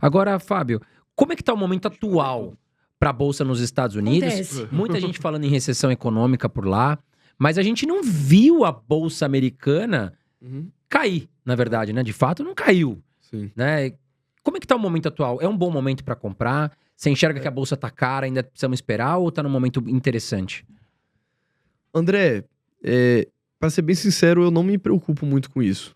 Agora, Fábio, como é que está o momento atual para a Bolsa nos Estados Unidos? Acontece. Muita gente falando em recessão econômica por lá, mas a gente não viu a Bolsa americana cair, na verdade, né? De fato, não caiu, Sim. né? Como é que está o momento atual? É um bom momento para comprar? Você enxerga que a Bolsa está cara, ainda precisamos esperar, ou está num momento interessante? André, pra ser bem sincero, eu não me preocupo muito com isso.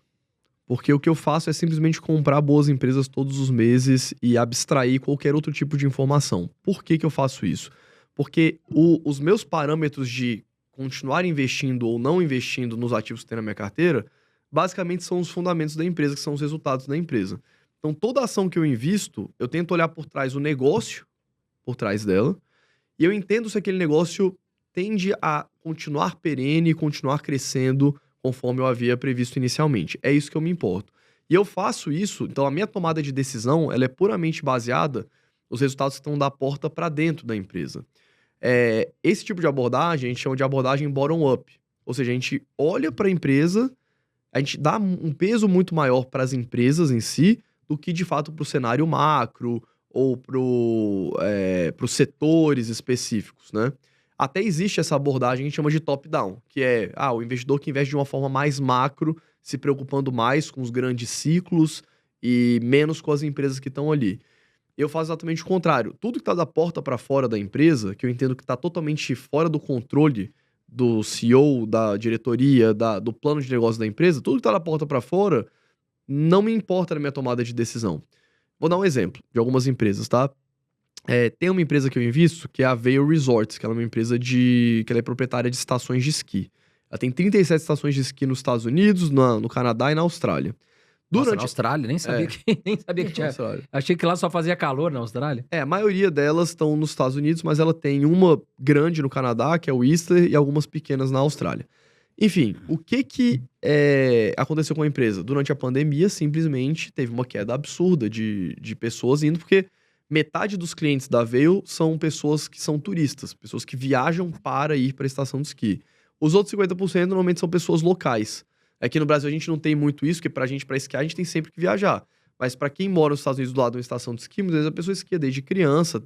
Porque o que eu faço é simplesmente comprar boas empresas todos os meses e abstrair qualquer outro tipo de informação. Por que que eu faço isso? Porque os meus parâmetros de continuar investindo ou não investindo nos ativos que tem na minha carteira, basicamente são os fundamentos da empresa, que são os resultados da empresa. Então, toda ação que eu invisto, eu tento olhar por trás o negócio, por trás dela, e eu entendo se aquele negócio tende a continuar perene, continuar crescendo conforme eu havia previsto inicialmente. É isso que eu me importo. E eu faço isso, então a minha tomada de decisão, ela é puramente baseada nos resultados que estão da porta para dentro da empresa. Esse tipo de abordagem a gente chama de abordagem bottom-up. Ou seja, a gente olha para a empresa, a gente dá um peso muito maior para as empresas em si do que, de fato, para o cenário macro ou para os setores específicos, né? Até existe essa abordagem que a gente chama de top-down, que é o investidor que investe de uma forma mais macro, se preocupando mais com os grandes ciclos e menos com as empresas que estão ali. Eu faço exatamente o contrário. Tudo que está da porta para fora da empresa, que eu entendo que está totalmente fora do controle do CEO, da diretoria, do plano de negócio da empresa, tudo que está da porta para fora, não me importa na minha tomada de decisão. Vou dar um exemplo de algumas empresas, tá? Tem uma empresa que eu invisto, que é a Vail Resorts, que ela é uma empresa que ela é proprietária de estações de esqui. Ela tem 37 estações de esqui nos Estados Unidos, no Canadá e na Austrália. Nossa, na Austrália? Nem sabia que tinha. Austrália. Achei que lá só fazia calor na Austrália. A maioria delas estão nos Estados Unidos, mas ela tem uma grande no Canadá, que é o Whistler, e algumas pequenas na Austrália. Enfim, o que aconteceu com a empresa? Durante a pandemia, simplesmente teve uma queda absurda de pessoas indo, porque metade dos clientes da Vail são pessoas que são turistas, pessoas que viajam para ir para a estação de esqui. Os outros 50% normalmente são pessoas locais. Aqui no Brasil a gente não tem muito isso, porque pra gente, pra esquiar, a gente tem sempre que viajar. Mas pra quem mora nos Estados Unidos do lado de uma estação de esqui, muitas vezes a pessoa esquia desde criança,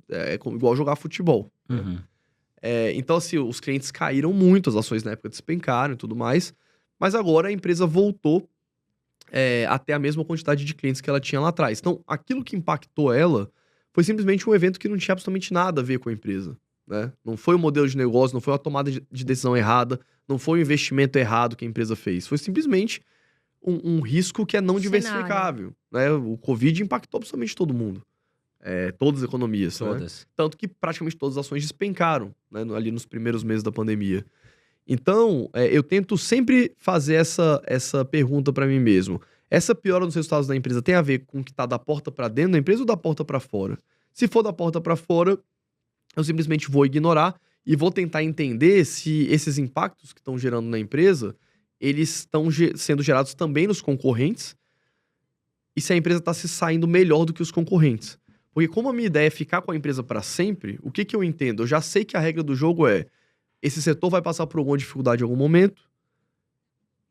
igual jogar futebol. Uhum. Então, assim, os clientes caíram muito, as ações na época despencaram e tudo mais. Mas agora a empresa voltou a ter a mesma quantidade de clientes que ela tinha lá atrás. Então, aquilo que impactou ela foi simplesmente um evento que não tinha absolutamente nada a ver com a empresa, né? Não foi o modelo de negócio, não foi a tomada de decisão errada, não foi o investimento errado que a empresa fez. Foi simplesmente um risco que é não diversificável, né? O Covid impactou absolutamente todo mundo. Todas as economias, Todas. né? Tanto que praticamente todas as ações despencaram, né? Ali nos primeiros meses da pandemia. Então, eu tento sempre fazer essa pergunta para mim mesmo. Essa piora nos resultados da empresa tem a ver com o que está da porta para dentro da empresa ou da porta para fora? Se for da porta para fora, eu simplesmente vou ignorar e vou tentar entender se esses impactos que estão gerando na empresa, eles estão sendo gerados também nos concorrentes e se a empresa está se saindo melhor do que os concorrentes. Porque como a minha ideia é ficar com a empresa para sempre, o que eu entendo? Eu já sei que a regra do jogo esse setor vai passar por alguma dificuldade em algum momento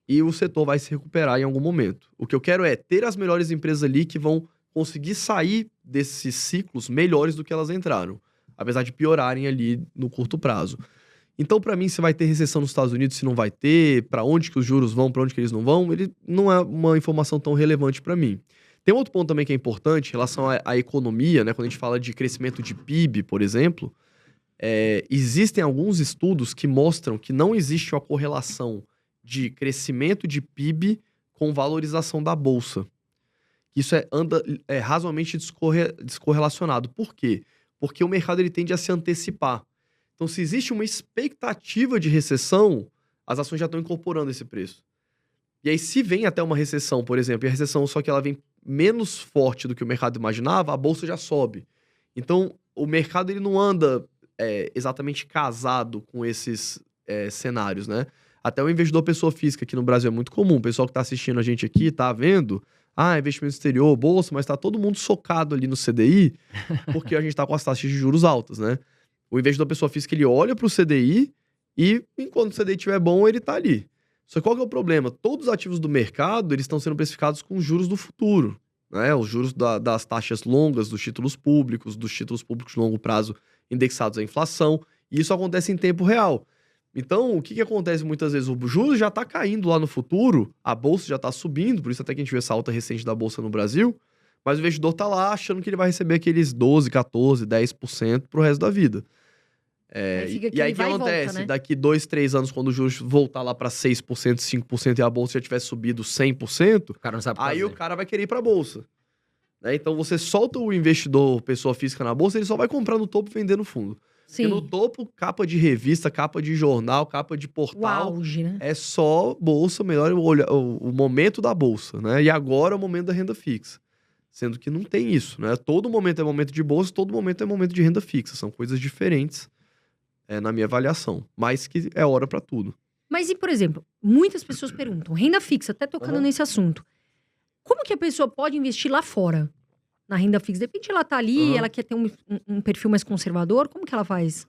e o setor vai se recuperar em algum momento. O que eu quero é ter as melhores empresas ali que vão conseguir sair desses ciclos melhores do que elas entraram, apesar de piorarem ali no curto prazo. Então, para mim, se vai ter recessão nos Estados Unidos, se não vai ter, para onde que os juros vão, para onde que eles não vão, ele não é uma informação tão relevante para mim. Tem outro ponto também que é importante em relação à economia, né? Quando a gente fala de crescimento de PIB, por exemplo, existem alguns estudos que mostram que não existe uma correlação de crescimento de PIB com valorização da bolsa. Isso anda razoavelmente descorrelacionado. Por quê? Porque o mercado ele tende a se antecipar. Então, se existe uma expectativa de recessão, as ações já estão incorporando esse preço. E aí, se vem até uma recessão, por exemplo, e a recessão só que ela vem menos forte do que o mercado imaginava, a bolsa já sobe. Então, o mercado ele não anda exatamente casado com esses cenários, né? Até o investidor pessoa física aqui no Brasil é muito comum. O pessoal que está assistindo a gente aqui, tá vendo... investimento exterior, bolsa, mas tá todo mundo socado ali no CDI, porque a gente tá com as taxas de juros altas, né? O investidor pessoa física, ele olha pro CDI e, enquanto o CDI estiver bom, ele tá ali. Só que qual que é o problema? Todos os ativos do mercado, eles estão sendo precificados com os juros do futuro, né? Os juros das taxas longas dos títulos públicos de longo prazo indexados à inflação, e isso acontece em tempo real. Então, o que acontece muitas vezes? O juros já está caindo lá no futuro, a bolsa já está subindo, por isso até que a gente vê essa alta recente da bolsa no Brasil, mas o investidor está lá achando que ele vai receber aqueles 12, 14, 10% pro resto da vida. E aí o que acontece? Volta, né? Daqui 2, 3 anos, quando o juros voltar lá para 6%, 5% e a bolsa já tiver subido 100%, O cara não sabe o que aí fazer. o cara vai querer ir para a bolsa. Né? Então você solta o investidor, pessoa física na bolsa, ele só vai comprar no topo e vender no fundo. Sim. E no topo, capa de revista, capa de jornal, capa de O portal. auge, né? É só bolsa, melhor o momento da bolsa, né? E agora é o momento da renda fixa. Sendo que não tem isso, né? Todo momento é momento de bolsa, todo momento é momento de renda fixa. São coisas diferentes, na minha avaliação. Mas que é hora para tudo. Mas e, por exemplo, muitas pessoas perguntam, renda fixa, até tocando nesse assunto. Como que a pessoa pode investir lá fora? Na renda fixa? De repente ela tá ali, ela quer ter um perfil mais conservador, como que ela faz?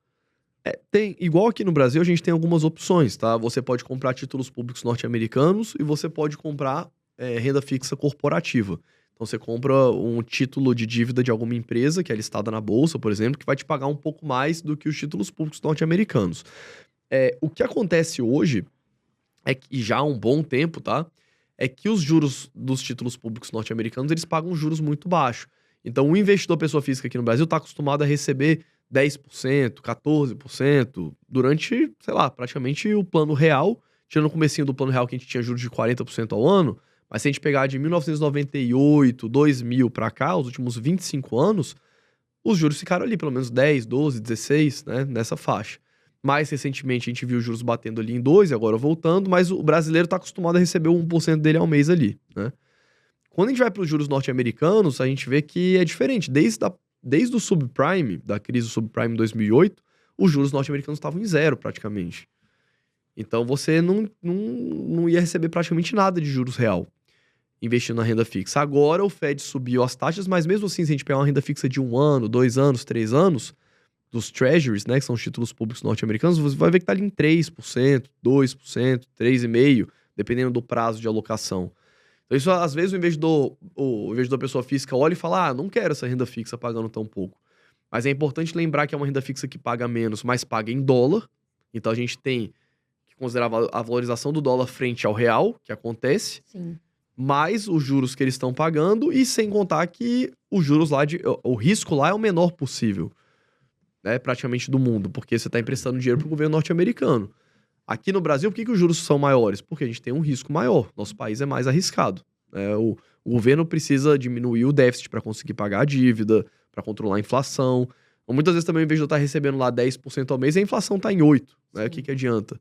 Igual aqui no Brasil, a gente tem algumas opções, tá? Você pode comprar títulos públicos norte-americanos e você pode comprar renda fixa corporativa. Então você compra um título de dívida de alguma empresa que é listada na bolsa, por exemplo, que vai te pagar um pouco mais do que os títulos públicos norte-americanos. O que acontece hoje e já há um bom tempo, tá? É que os juros dos títulos públicos norte-americanos, eles pagam juros muito baixos. Então, o investidor pessoa física aqui no Brasil está acostumado a receber 10%, 14% durante, sei lá, praticamente o plano real, tirando o comecinho do plano real que a gente tinha juros de 40% ao ano, mas se a gente pegar de 1998, 2000 para cá, os últimos 25 anos, os juros ficaram ali pelo menos 10, 12, 16, né, nessa faixa. Mais recentemente a gente viu os juros batendo ali em 2, agora voltando, mas o brasileiro está acostumado a receber o 1% dele ao mês ali, né? Quando a gente vai para os juros norte-americanos, a gente vê que é diferente. Desde o subprime, da crise do subprime em 2008, os juros norte-americanos estavam em zero praticamente. Então você não ia receber praticamente nada de juros real investindo na renda fixa. Agora o Fed subiu as taxas, mas mesmo assim, se a gente pegar uma renda fixa de 1 ano, 2 anos, 3 anos, dos treasuries, né, que são os títulos públicos norte-americanos, você vai ver que tá ali em 3%, 2%, 3,5%, dependendo do prazo de alocação. Então isso, às vezes, o investidor pessoa física olha e fala, não quero essa renda fixa pagando tão pouco. Mas é importante lembrar que é uma renda fixa que paga menos, mas paga em dólar. Então a gente tem que considerar a valorização do dólar frente ao real, que acontece. Sim. Mais os juros que eles estão pagando, e sem contar que os juros lá, o risco lá é o menor possível, né, praticamente do mundo, porque você está emprestando dinheiro para o governo norte-americano. Aqui no Brasil, por que os juros são maiores? Porque a gente tem um risco maior, nosso país é mais arriscado. O governo precisa diminuir o déficit para conseguir pagar a dívida, para controlar a inflação. Muitas vezes também, ao invés de eu estar recebendo lá 10% ao mês, a inflação está em 8%. Né? O que adianta?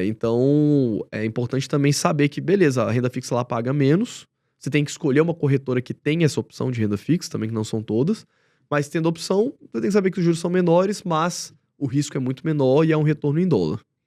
Então, é importante também saber que, beleza, a renda fixa lá paga menos. Você tem que escolher uma corretora que tem essa opção de renda fixa, também que não são todas. Mas tendo a opção, você tem que saber que os juros são menores, mas o risco é muito menor e é um retorno em dólar.